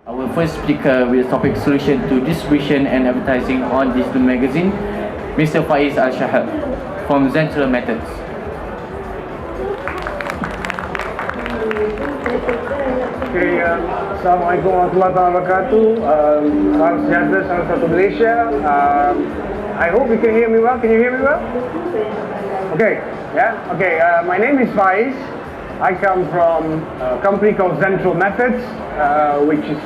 Our first speaker with topic solution to distribution and advertising on digital magazine, Mr. Faiz Al-Shahab from Zentral Methods. Okay, Assalamualaikum warahmatullahi wabarakatuh. Salam sejahtera, salam satu Malaysia. I hope you can hear me well. Can you hear me well? Okay, yeah. Okay, my name is Faiz. I come from a company called Digital Methods, which is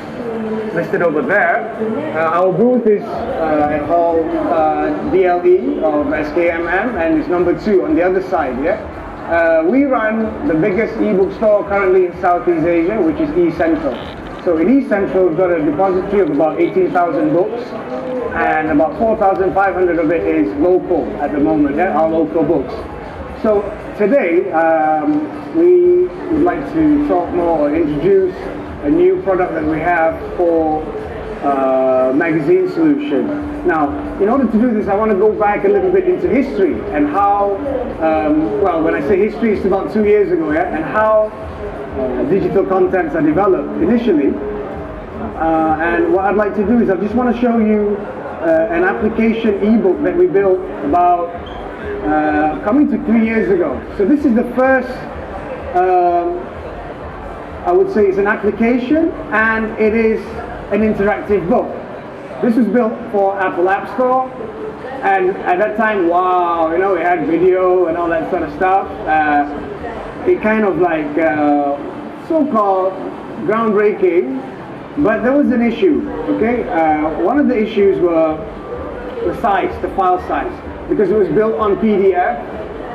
listed over there. Our booth is at Hall DLE of SKMM, and it's number 2 on the other side. Yeah. We run the biggest ebook store currently in Southeast Asia, which is E-Sentral. So in E-Sentral, we've got a depository of about 18,000 books, and about 4,500 of it is local at the moment, our local books. So today, we would like to talk more or introduce a new product that we have for magazine solution. Now, in order to do this, I want to go back a little bit into history and how, well, when I say history, it's about 2 years ago, yeah, and how digital contents are developed initially. And what I'd like to do is I just want to show you an application ebook that we built about coming to 3 years ago. So this is the first, I would say it's an application, and it is an interactive book. This was built for Apple App Store, and at that time, wow, you know, it had video and all that sort of stuff. It kind of like so-called groundbreaking, but there was an issue, okay? One of the issues were the size, the file size, because it was built on PDF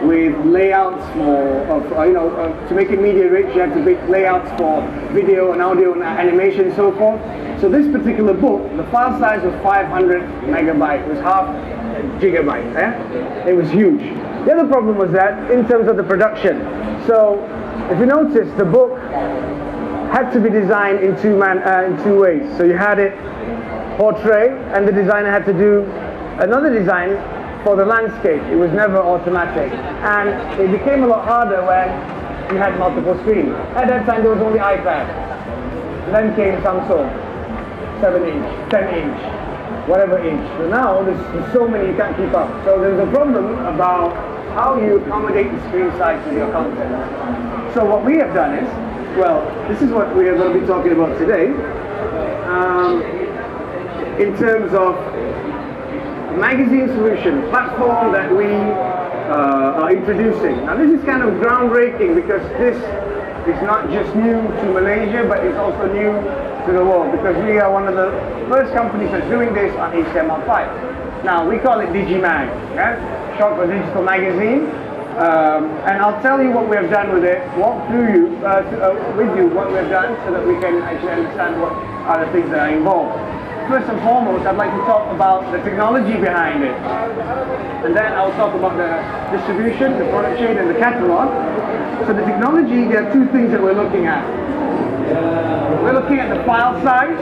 with layouts to make it media rich. You have to make layouts for video and audio and animation and so forth. So this particular book, the file size was 500 megabyte. It was half gigabyte. It was huge. The other problem was that in terms of the production. So if you notice, the book had to be designed in two ways. So you had it portrait, and the designer had to do another design for the landscape. It was never automatic, and it became a lot harder when you had multiple screens. At that time there was only iPad, then came Samsung, 7-inch, 10-inch, whatever inch. So now there's so many you can't keep up. So there's a problem about how you accommodate the screen size with your content. So what we have done is, well, this is what we are going to be talking about today, in terms of magazine solution platform that we are introducing. Now this is kind of groundbreaking because this is not just new to Malaysia, but it's also new to the world, because we are one of the first companies that's doing this on HTML5. Now we call it DigiMag, okay? Short for digital magazine, and I'll tell you what we have done with it, walk through with you what we have done, so that we can actually understand what are the things that are involved. First and foremost, I'd like to talk about the technology behind it, and then I'll talk about the distribution, the product chain, and the catalog. So the technology, there are 2 things that we're looking at. We're looking at the file size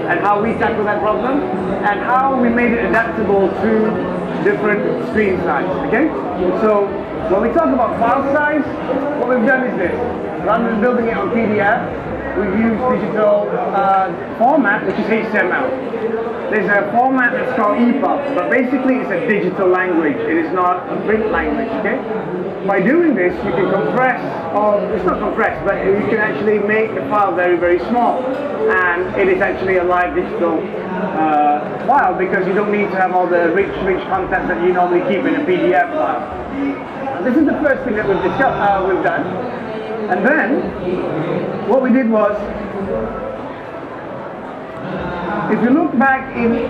and how we tackle that problem, and how we made it adaptable to different screen size. Okay? So when we talk about file size, what we've done is this: rather than building it on PDF, we've used digital format, which is HTML. There's a format that's called EPUB, but basically it's a digital language. It is not a print language, okay? By doing this, you can compress, or it's not compress, but you can actually make the file very, very small. And it is actually a live digital file, because you don't need to have all the rich content that you normally keep in a PDF file. Now, this is the first thing that we've done. And then, what we did was, if you look back in